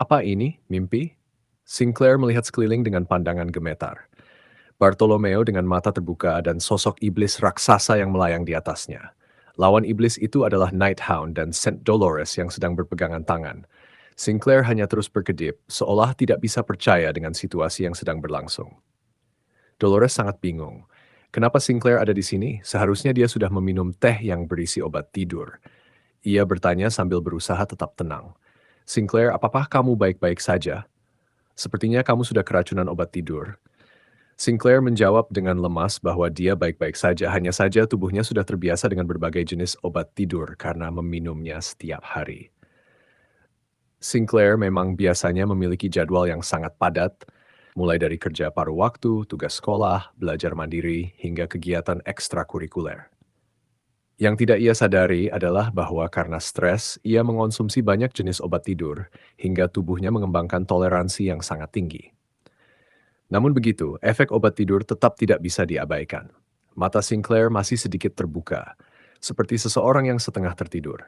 Apa ini mimpi? Sinclair melihat sekeliling dengan pandangan gemetar. Bartolomeo dengan mata terbuka dan sosok iblis raksasa yang melayang di atasnya. Lawan iblis itu adalah Nighthound dan Saint Dolores yang sedang berpegangan tangan. Sinclair hanya terus berkedip, seolah tidak bisa percaya dengan situasi yang sedang berlangsung. Dolores sangat bingung. Kenapa Sinclair ada di sini? Seharusnya dia sudah meminum teh yang berisi obat tidur. Ia bertanya sambil berusaha tetap tenang. Sinclair, apakah kamu baik-baik saja? Sepertinya kamu sudah keracunan obat tidur. Sinclair menjawab dengan lemas bahwa dia baik-baik saja, hanya saja tubuhnya sudah terbiasa dengan berbagai jenis obat tidur karena meminumnya setiap hari. Sinclair memang biasanya memiliki jadwal yang sangat padat, mulai dari kerja paruh waktu, tugas sekolah, belajar mandiri, hingga kegiatan ekstrakurikuler. Yang tidak ia sadari adalah bahwa karena stres, ia mengonsumsi banyak jenis obat tidur, hingga tubuhnya mengembangkan toleransi yang sangat tinggi. Namun begitu, efek obat tidur tetap tidak bisa diabaikan. Mata Sinclair masih sedikit terbuka, seperti seseorang yang setengah tertidur.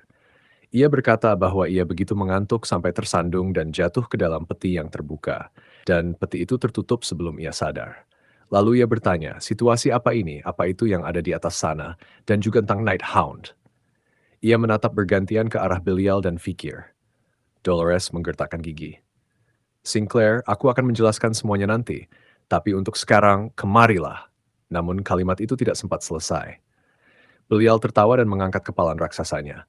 Ia berkata bahwa ia begitu mengantuk sampai tersandung dan jatuh ke dalam peti yang terbuka, dan peti itu tertutup sebelum ia sadar. Lalu ia bertanya, situasi apa ini, apa itu yang ada di atas sana, dan juga tentang Nighthound. Ia menatap bergantian ke arah Belial dan Fikir. Dolores menggertakkan gigi. Sinclair, aku akan menjelaskan semuanya nanti. Tapi untuk sekarang, kemarilah. Namun kalimat itu tidak sempat selesai. Belial tertawa dan mengangkat kepala raksasanya.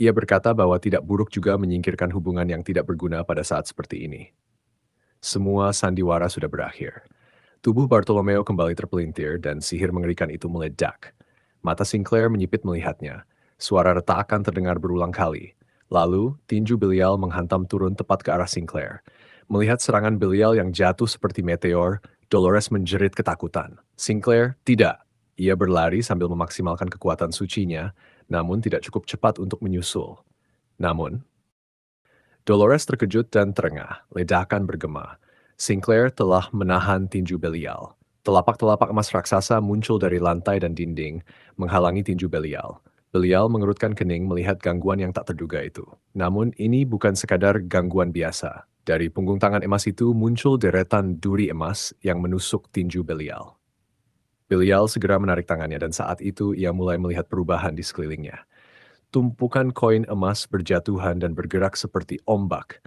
Ia berkata bahwa tidak buruk juga menyingkirkan hubungan yang tidak berguna pada saat seperti ini. Semua sandiwara sudah berakhir. Tubuh Bartolomeo kembali terpelintir dan sihir mengerikan itu meledak. Mata Sinclair menyipit melihatnya. Suara retakan terdengar berulang kali. Lalu, tinju Belial menghantam turun tepat ke arah Sinclair. Melihat serangan Belial yang jatuh seperti meteor, Dolores menjerit ketakutan. Sinclair, tidak. Ia berlari sambil memaksimalkan kekuatan sucinya, namun tidak cukup cepat untuk menyusul. Namun, Dolores terkejut dan terengah, ledakan bergema. Sinclair telah menahan tinju Belial. Telapak-telapak emas raksasa muncul dari lantai dan dinding, menghalangi tinju Belial. Belial mengerutkan kening melihat gangguan yang tak terduga itu. Namun ini bukan sekadar gangguan biasa. Dari punggung tangan emas itu muncul deretan duri emas yang menusuk tinju Belial. Belial segera menarik tangannya dan saat itu ia mulai melihat perubahan di sekelilingnya. Tumpukan koin emas berjatuhan dan bergerak seperti ombak.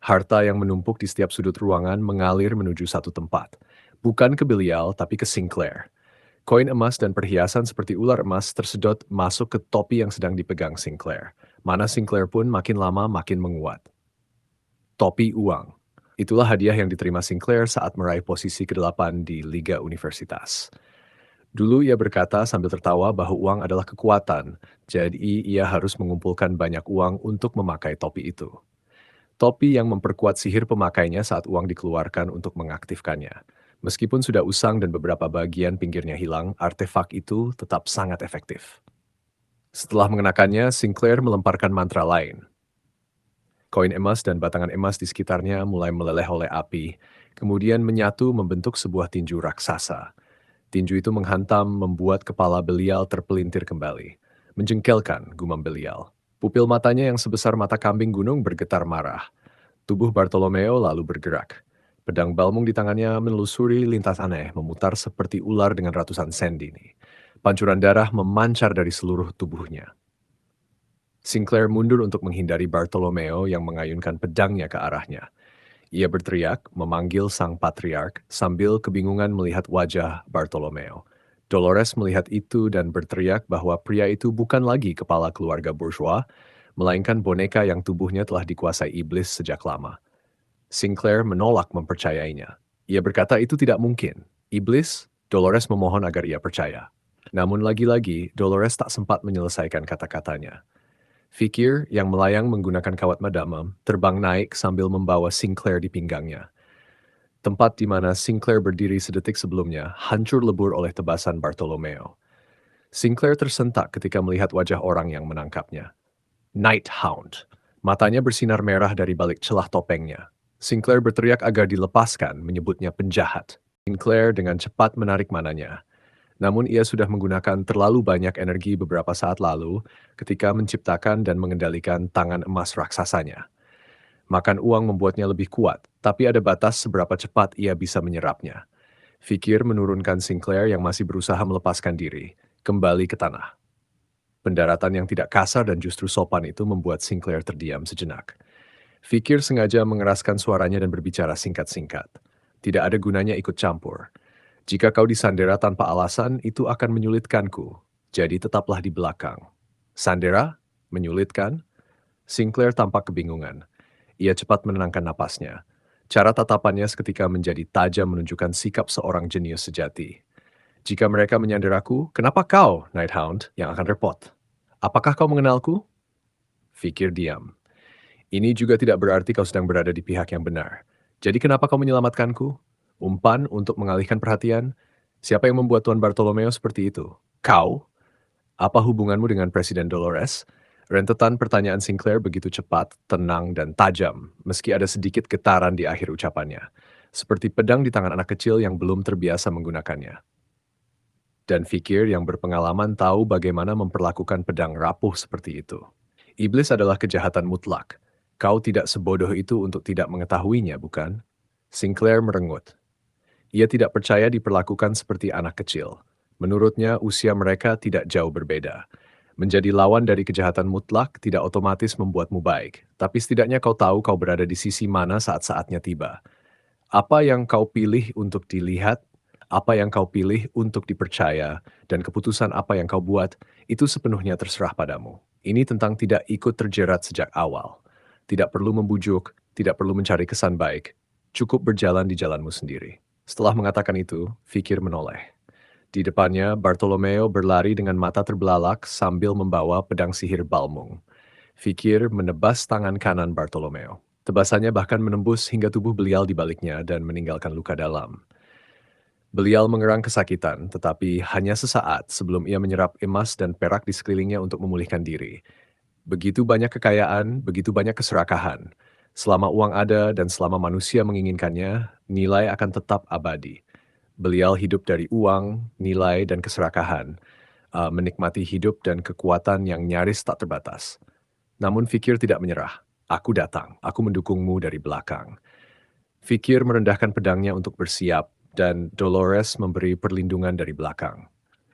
Harta yang menumpuk di setiap sudut ruangan mengalir menuju satu tempat. Bukan ke Belial, tapi ke Sinclair. Koin emas dan perhiasan seperti ular emas tersedot masuk ke topi yang sedang dipegang Sinclair. Mana Sinclair pun makin lama makin menguat. Topi uang. Itulah hadiah yang diterima Sinclair saat meraih posisi ke-8 di Liga Universitas. Dulu ia berkata sambil tertawa bahwa uang adalah kekuatan, jadi ia harus mengumpulkan banyak uang untuk memakai topi itu. Topi yang memperkuat sihir pemakainya saat uang dikeluarkan untuk mengaktifkannya. Meskipun sudah usang dan beberapa bagian pinggirnya hilang, artefak itu tetap sangat efektif. Setelah mengenakannya, Sinclair melemparkan mantra lain. Koin emas dan batangan emas di sekitarnya mulai meleleh oleh api, kemudian menyatu membentuk sebuah tinju raksasa. Tinju itu menghantam membuat kepala Belial terpelintir kembali. Menjengkelkan, gumam Belial. Pupil matanya yang sebesar mata kambing gunung bergetar marah. Tubuh Bartolomeo lalu bergerak. Pedang balmung di tangannya menelusuri lintas aneh, memutar seperti ular dengan ratusan sendi. Pancuran darah memancar dari seluruh tubuhnya. Sinclair mundur untuk menghindari Bartolomeo yang mengayunkan pedangnya ke arahnya. Ia berteriak, memanggil sang patriark, sambil kebingungan melihat wajah Bartolomeo. Dolores melihat itu dan berteriak bahwa pria itu bukan lagi kepala keluarga bourgeois, melainkan boneka yang tubuhnya telah dikuasai iblis sejak lama. Sinclair menolak mempercayainya. Ia berkata itu tidak mungkin. Iblis, Dolores memohon agar ia percaya. Namun lagi-lagi, Dolores tak sempat menyelesaikan kata-katanya. Fikir yang melayang menggunakan kawat madamam terbang naik sambil membawa Sinclair di pinggangnya. Tempat di mana Sinclair berdiri sedetik sebelumnya hancur lebur oleh tebasan Bartolomeo. Sinclair tersentak ketika melihat wajah orang yang menangkapnya. Nighthound. Matanya bersinar merah dari balik celah topengnya. Sinclair berteriak agar dilepaskan, menyebutnya penjahat. Sinclair dengan cepat menarik mananya. Namun ia sudah menggunakan terlalu banyak energi beberapa saat lalu ketika menciptakan dan mengendalikan tangan emas raksasanya. Makan uang membuatnya lebih kuat, tapi ada batas seberapa cepat ia bisa menyerapnya. Fikir menurunkan Sinclair yang masih berusaha melepaskan diri, kembali ke tanah. Pendaratan yang tidak kasar dan justru sopan itu membuat Sinclair terdiam sejenak. Fikir sengaja mengeraskan suaranya dan berbicara singkat-singkat. Tidak ada gunanya ikut campur. Jika kau disandera tanpa alasan, itu akan menyulitkanku. Jadi tetaplah di belakang. Sandera? Menyulitkan? Sinclair tampak kebingungan. Ia cepat menenangkan napasnya. Cara tatapannya seketika menjadi tajam menunjukkan sikap seorang jenius sejati. Jika mereka menyanderaku, kenapa kau, Nighthound, yang akan repot? Apakah kau mengenalku? Fikir diam. Ini juga tidak berarti kau sedang berada di pihak yang benar. Jadi kenapa kau menyelamatkanku? Umpan untuk mengalihkan perhatian? Siapa yang membuat Tuan Bartolomeo seperti itu? Kau? Apa hubunganmu dengan Presiden Dolores? Rentetan pertanyaan Sinclair begitu cepat, tenang, dan tajam, meski ada sedikit getaran di akhir ucapannya. Seperti pedang di tangan anak kecil yang belum terbiasa menggunakannya. Dan Fikir yang berpengalaman tahu bagaimana memperlakukan pedang rapuh seperti itu. Iblis adalah kejahatan mutlak. Kau tidak sebodoh itu untuk tidak mengetahuinya, bukan? Sinclair merengut. Ia tidak percaya diperlakukan seperti anak kecil. Menurutnya, usia mereka tidak jauh berbeda. Menjadi lawan dari kejahatan mutlak tidak otomatis membuatmu baik, tapi setidaknya kau tahu kau berada di sisi mana saat saatnya tiba. Apa yang kau pilih untuk dilihat, apa yang kau pilih untuk dipercaya, dan keputusan apa yang kau buat, itu sepenuhnya terserah padamu. Ini tentang tidak ikut terjerat sejak awal. Tidak perlu membujuk, tidak perlu mencari kesan baik. Cukup berjalan di jalanmu sendiri. Setelah mengatakan itu, Fikir menoleh. Di depannya, Bartolomeo berlari dengan mata terbelalak sambil membawa pedang sihir Balmung. Fikir menebas tangan kanan Bartolomeo. Tebasannya bahkan menembus hingga tubuh belial di baliknya dan meninggalkan luka dalam. Belial mengerang kesakitan, tetapi hanya sesaat sebelum ia menyerap emas dan perak di sekelilingnya untuk memulihkan diri. Begitu banyak kekayaan, begitu banyak keserakahan. Selama uang ada dan selama manusia menginginkannya, nilai akan tetap abadi. Belial hidup dari uang, nilai, dan keserakahan, menikmati hidup dan kekuatan yang nyaris tak terbatas. Namun Fikir tidak menyerah. Aku datang, aku mendukungmu dari belakang. Fikir merendahkan pedangnya untuk bersiap, dan Dolores memberi perlindungan dari belakang.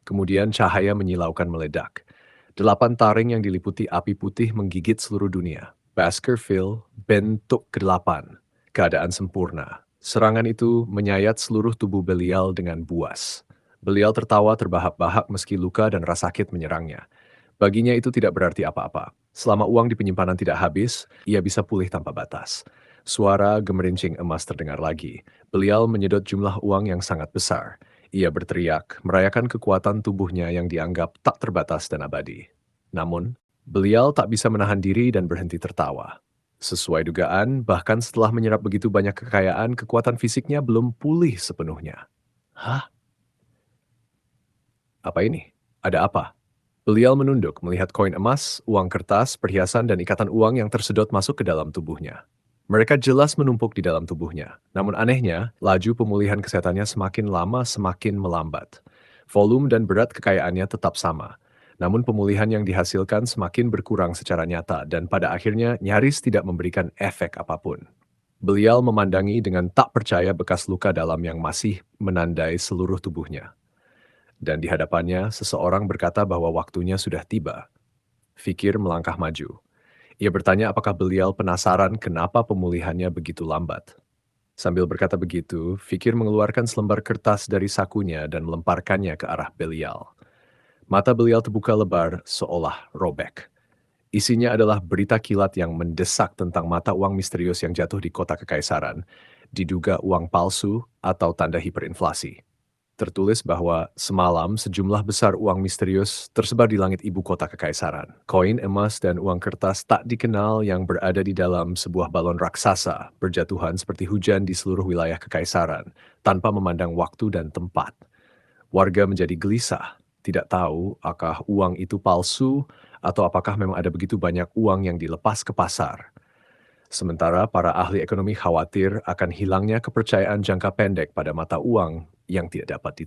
Kemudian cahaya menyilaukan meledak. 8 taring yang diliputi api putih menggigit seluruh dunia. Baskerville, bentuk ke-8. Keadaan sempurna. Serangan itu menyayat seluruh tubuh Belial dengan buas. Belial tertawa terbahak-bahak meski luka dan rasa sakit menyerangnya. Baginya itu tidak berarti apa-apa. Selama uang di penyimpanan tidak habis, ia bisa pulih tanpa batas. Suara gemerincing emas terdengar lagi. Belial menyedot jumlah uang yang sangat besar. Ia berteriak, merayakan kekuatan tubuhnya yang dianggap tak terbatas dan abadi. Namun, Belial tak bisa menahan diri dan berhenti tertawa. Sesuai dugaan, bahkan setelah menyerap begitu banyak kekayaan, kekuatan fisiknya belum pulih sepenuhnya. Hah? Apa ini? Ada apa? Belial menunduk melihat koin emas, uang kertas, perhiasan, dan ikatan uang yang tersedot masuk ke dalam tubuhnya. Mereka jelas menumpuk di dalam tubuhnya. Namun anehnya, laju pemulihan kesehatannya semakin lama semakin melambat. Volume dan berat kekayaannya tetap sama. Namun pemulihan yang dihasilkan semakin berkurang secara nyata dan pada akhirnya nyaris tidak memberikan efek apapun. Belial memandangi dengan tak percaya bekas luka dalam yang masih menandai seluruh tubuhnya. Dan di hadapannya, seseorang berkata bahwa waktunya sudah tiba. Fikir melangkah maju. Ia bertanya apakah Belial penasaran kenapa pemulihannya begitu lambat. Sambil berkata begitu, Fikir mengeluarkan selembar kertas dari sakunya dan melemparkannya ke arah Belial. Mata Belial terbuka lebar seolah robek. Isinya adalah berita kilat yang mendesak tentang mata uang misterius yang jatuh di kota kekaisaran, diduga uang palsu atau tanda hiperinflasi. Tertulis bahwa semalam sejumlah besar uang misterius tersebar di langit ibu kota kekaisaran. Koin emas dan uang kertas tak dikenal yang berada di dalam sebuah balon raksasa berjatuhan seperti hujan di seluruh wilayah kekaisaran tanpa memandang waktu dan tempat. Warga menjadi gelisah, tidak tahu apakah uang itu palsu atau apakah memang ada begitu banyak uang yang dilepas ke pasar. Sementara para ahli ekonomi khawatir akan hilangnya kepercayaan jangka pendek pada mata uang yang tidak dapat